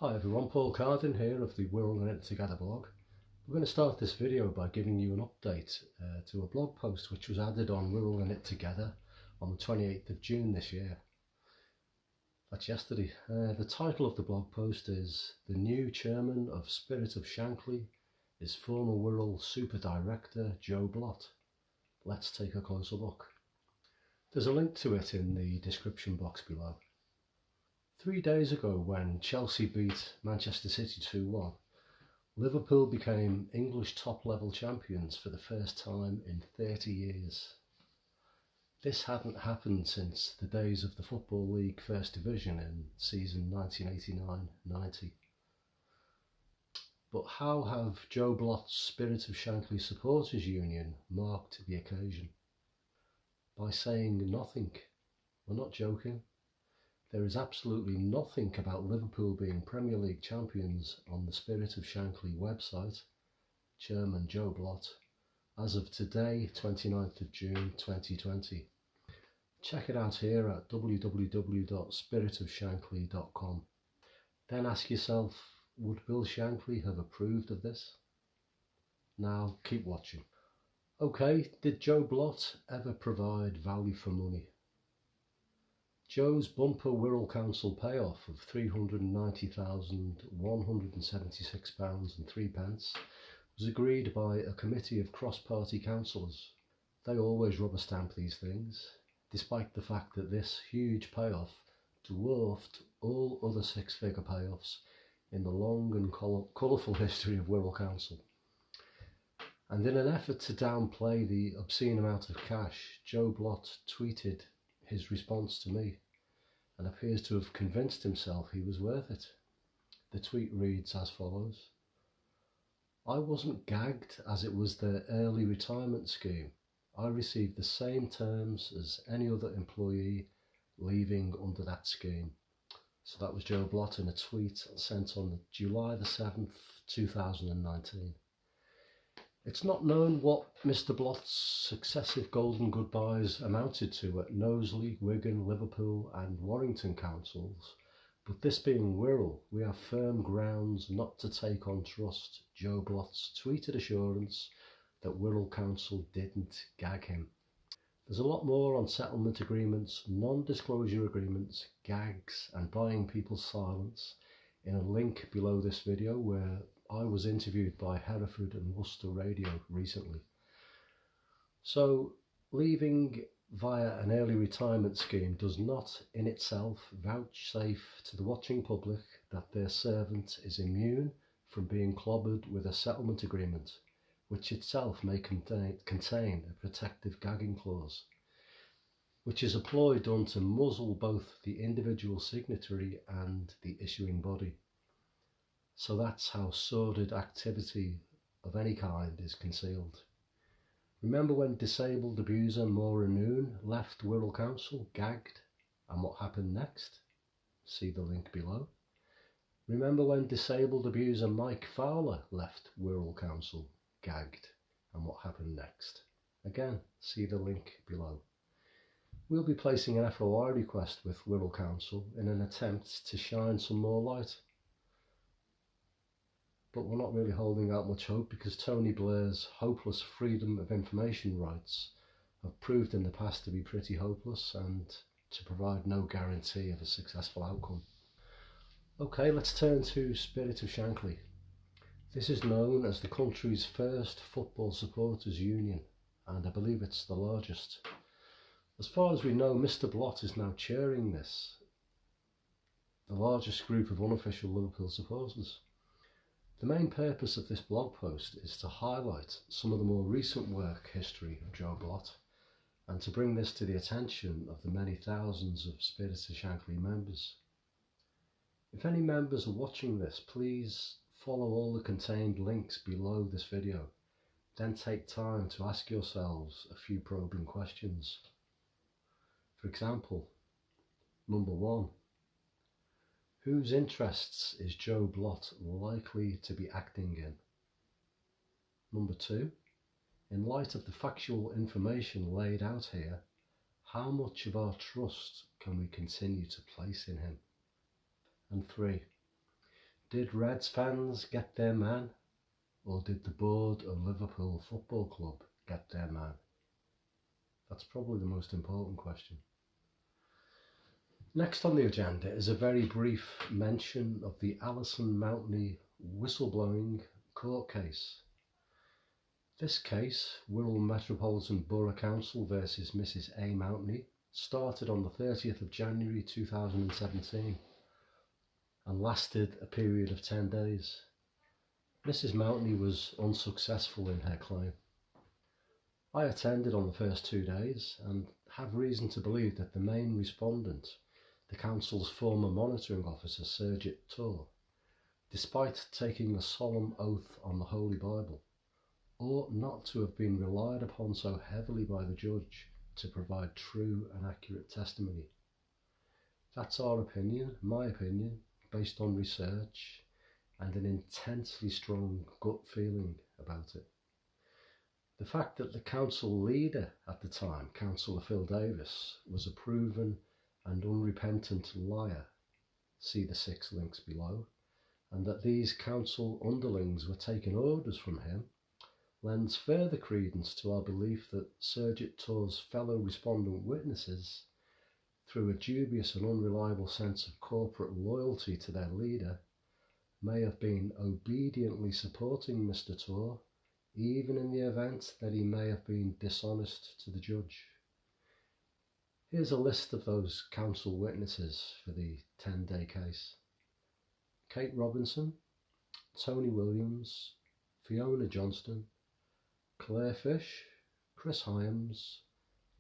Hi everyone, Paul Cardin here of the Wirral and It Together blog. We're going to start this video by giving you an update to a blog post which was added on Wirral and It Together on the 28th of June this year. That's yesterday. The title of the blog post is "The New Chairman of Spirit of Shankly is former Wirral Super Director Joe Blott. Let's take a closer look." There's a link to it in the description box below. 3 days ago, when Chelsea beat Manchester City 2-1, Liverpool became English top-level champions for the first time in 30 years. This hadn't happened since the days of the Football League First Division in season 1989-90. But how have Joe Blott's Spirit of Shankly Supporters Union marked the occasion? By saying nothing. We're not joking. There is absolutely nothing about Liverpool being Premier League champions on the Spirit of Shankly website, Chairman Joe Blott, as of today, 29th of June 2020. Check it out here at www.spiritofshankly.com. Then ask yourself, would Bill Shankly have approved of this? Now keep watching. Okay, did Joe Blott ever provide value for money? Joe's bumper Wirral Council payoff of £390,176.03 was agreed by a committee of cross-party councillors. They always rubber stamp these things, despite the fact that this huge payoff dwarfed all other six-figure payoffs in the long and colourful history of Wirral Council. And in an effort to downplay the obscene amount of cash, Joe Blott tweeted his response to me and appears to have convinced himself he was worth it. The tweet reads as follows: "I wasn't gagged as it was their early retirement scheme. I received the same terms as any other employee leaving under that scheme." So that was Joe Blott in a tweet sent on July the 7th, 2019. It's not known what Mr. Blott's successive golden goodbyes amounted to at Knowsley, Wigan, Liverpool and Warrington councils, but this being Wirral, we have firm grounds not to take on trust Joe Blott's tweeted assurance that Wirral Council didn't gag him. There's a lot more on settlement agreements, non-disclosure agreements, gags and buying people's silence in a link below this video where I was interviewed by Hereford and Worcester radio recently. So, leaving via an early retirement scheme does not in itself vouchsafe to the watching public that their servant is immune from being clobbered with a settlement agreement, which itself may contain a protective gagging clause, which is employed on to muzzle both the individual signatory and the issuing body. So that's how sordid activity of any kind is concealed. Remember when disabled abuser Maura Noone left Wirral Council gagged, and what happened next? See the link below. Remember when disabled abuser Mike Fowler left Wirral Council gagged, and what happened next? Again, see the link below. We'll be placing an FOI request with Wirral Council in an attempt to shine some more light. But we're not really holding out much hope because Tony Blair's hopeless freedom of information rights have proved in the past to be pretty hopeless and to provide no guarantee of a successful outcome. Okay, let's turn to Spirit of Shankly. This is known as the country's first football supporters union, and I believe it's the largest. As far as we know, Mr. Blott is now chairing this, the largest group of unofficial Liverpool supporters. The main purpose of this blog post is to highlight some of the more recent work history of Joe Blott and to bring this to the attention of the many thousands of Spirit of Shankly members. If any members are watching this, please follow all the contained links below this video. Then take time to ask yourselves a few probing questions. For example, number 1. Whose interests is Joe Blott likely to be acting in? Number 2. In light of the factual information laid out here, how much of our trust can we continue to place in him? And 3. Did Reds fans get their man? Or did the board of Liverpool Football Club get their man? That's probably the most important question. Next on the agenda is a very brief mention of the Alison Mountney whistleblowing court case. This case, Wirral Metropolitan Borough Council versus Mrs A Mountney, started on the 30th of January 2017 and lasted a period of 10 days. Mrs Mountney was unsuccessful in her claim. I attended on the first 2 days and have reason to believe that the main respondent, the council's former monitoring officer Sergit Tor, despite taking a solemn oath on the Holy Bible, ought not to have been relied upon so heavily by the judge to provide true and accurate testimony. That's our opinion, my opinion, based on research and an intensely strong gut feeling about it. The fact that the council leader at the time, Councillor Phil Davis, was a proven and unrepentant liar, see the 6 links below, and that these council underlings were taking orders from him, lends further credence to our belief that Sergit Tor's fellow respondent witnesses, through a dubious and unreliable sense of corporate loyalty to their leader, may have been obediently supporting Mr Tor, even in the event that he may have been dishonest to the judge. Here's a list of those council witnesses for the 10-day case. Kate Robinson, Tony Williams, Fiona Johnston, Claire Fish, Chris Hyams,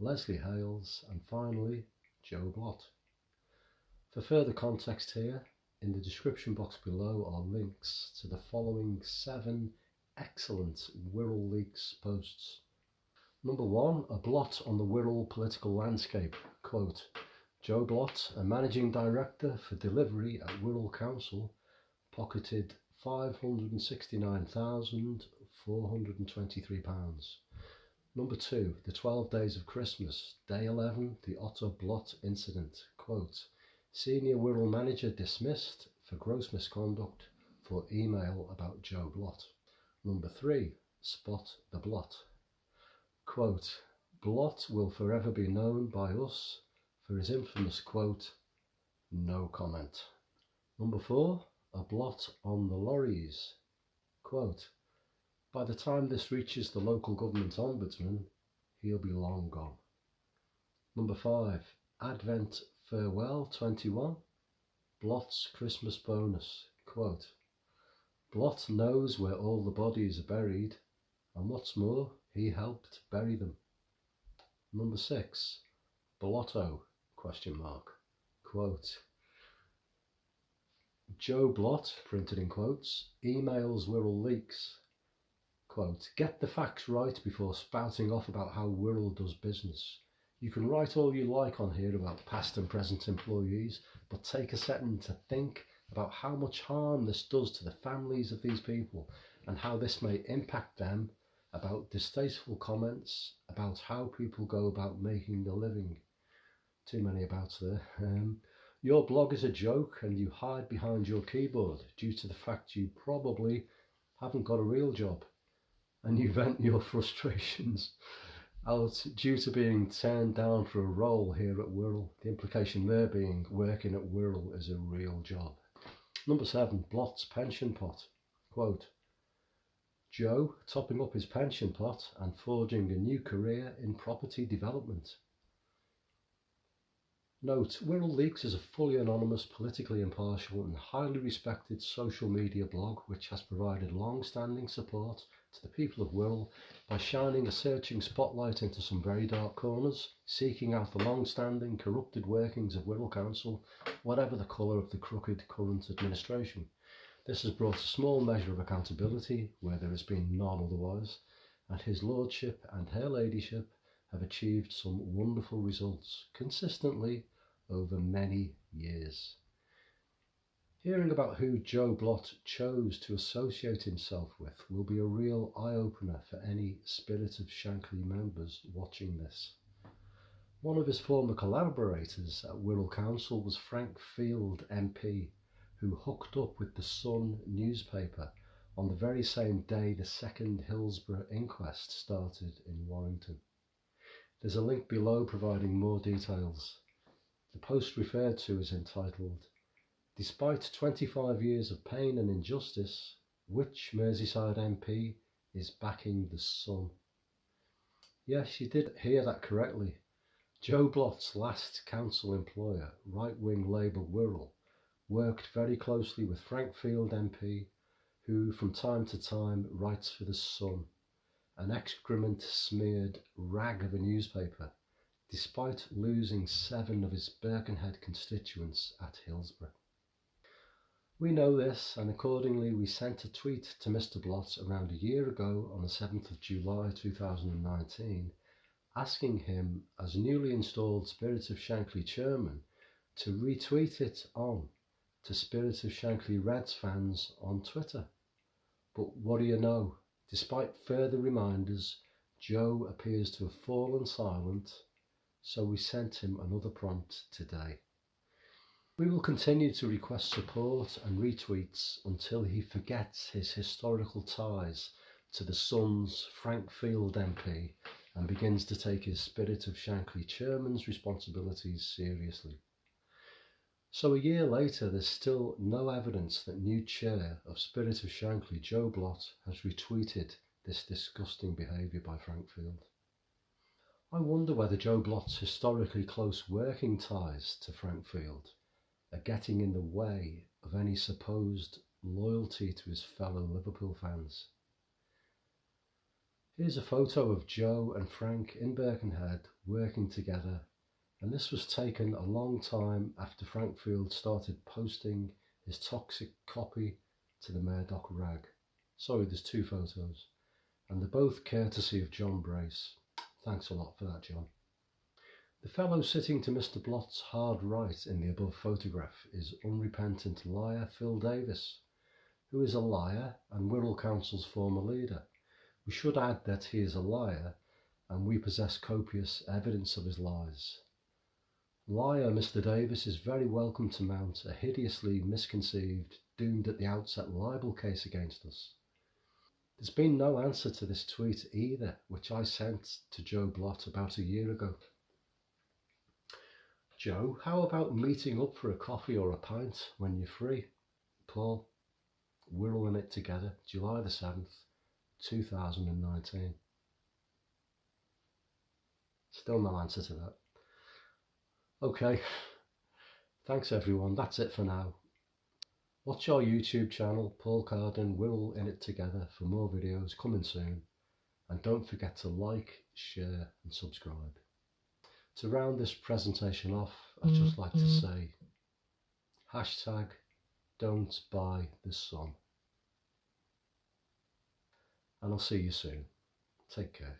Leslie Hales, and finally Joe Blott. For further context here, in the description box below are links to the following 7 excellent Wirral Leaks posts. Number 1, a blot on the Wirral political landscape. Quote, Joe Blott, a managing director for delivery at Wirral Council, pocketed £569,423. Number 2, the 12 days of Christmas, day 11, the Otto Blott incident. Quote, senior Wirral manager dismissed for gross misconduct for email about Joe Blott. Number 3, spot the Blot. Quote, Blott will forever be known by us for his infamous quote, no comment. Number 4, a blot on the lorries. Quote, by the time this reaches the Local Government Ombudsman, he'll be long gone. Number 5, Advent Farewell 21, Blott's Christmas bonus. Quote, Blott knows where all the bodies are buried, and what's more, he helped bury them. Number 6, Blotto, question mark. Quote, Joe Blott, printed in quotes, emails Wirral Leaks. Quote, get the facts right before spouting off about how Wirral does business. You can write all you like on here about past and present employees, but take a second to think about how much harm this does to the families of these people and how this may impact them, about distasteful comments, about how people go about making a living. Too many abouts there. Your blog is a joke and you hide behind your keyboard due to the fact you probably haven't got a real job, and you vent your frustrations out due to being turned down for a role here at Wirral. The implication there being working at Wirral is a real job. Number 7, Blott's pension pot. Quote, Joe topping up his pension pot and forging a new career in property development. Note, Wirral Leaks is a fully anonymous, politically impartial and highly respected social media blog which has provided long-standing support to the people of Wirral by shining a searching spotlight into some very dark corners, seeking out the long-standing corrupted workings of Wirral Council, whatever the colour of the crooked current administration. This has brought a small measure of accountability where there has been none otherwise, and his lordship and her ladyship have achieved some wonderful results consistently over many years. Hearing about who Joe Blott chose to associate himself with will be a real eye-opener for any Spirit of Shankly members watching this. One of his former collaborators at Wirral Council was Frank Field MP, who hooked up with the Sun newspaper on the very same day the second Hillsborough inquest started in Warrington. There's a link below providing more details. The post referred to is entitled, "Despite 25 years of pain and injustice, which Merseyside MP is backing the Sun?" Yes, you did hear that correctly. Joe Blott's last council employer, right-wing Labour Wirral, worked very closely with Frank Field MP, who from time to time writes for the Sun, an excrement-smeared rag of a newspaper, despite losing 7 of his Birkenhead constituents at Hillsborough. We know this, and accordingly we sent a tweet to Mr. Blott around a year ago on the 7th of July 2019, asking him, as newly installed Spirit of Shankly chairman, to retweet it on to Spirit of Shankly Reds fans on Twitter. But what do you know? Despite further reminders, Joe appears to have fallen silent, so we sent him another prompt today. We will continue to request support and retweets until he forgets his historical ties to the Sun's Frank Field MP and begins to take his Spirit of Shankly chairman's responsibilities seriously. So a year later, there's still no evidence that new chair of Spirit of Shankly, Joe Blott, has retweeted this disgusting behaviour by Frank Field. I wonder whether Joe Blott's historically close working ties to Frank Field are getting in the way of any supposed loyalty to his fellow Liverpool fans. Here's a photo of Joe and Frank in Birkenhead working together, and this was taken a long time after Frank Field started posting his toxic copy to the Murdoch rag. Sorry, there's 2 photos, and they're both courtesy of John Brace. Thanks a lot for that, John. The fellow sitting to Mr. Blott's hard right in the above photograph is unrepentant liar Phil Davis, who is a liar and Wirral Council's former leader. We should add that he is a liar and we possess copious evidence of his lies. Liar Mr. Davis is very welcome to mount a hideously misconceived, doomed at the outset libel case against us. There's been no answer to this tweet either, which I sent to Joe Blott about a year ago. Joe, how about meeting up for a coffee or a pint when you're free? Paul, Wirral in it together, July the 7th, 2019. Still no answer to that. Okay, thanks everyone, that's it for now. Watch our YouTube channel, Paul Carden, Wirral in it together, for more videos coming soon. And don't forget to like, share and subscribe. To round this presentation off, I'd just like to say, #don't buy the Sun. And I'll see you soon. Take care.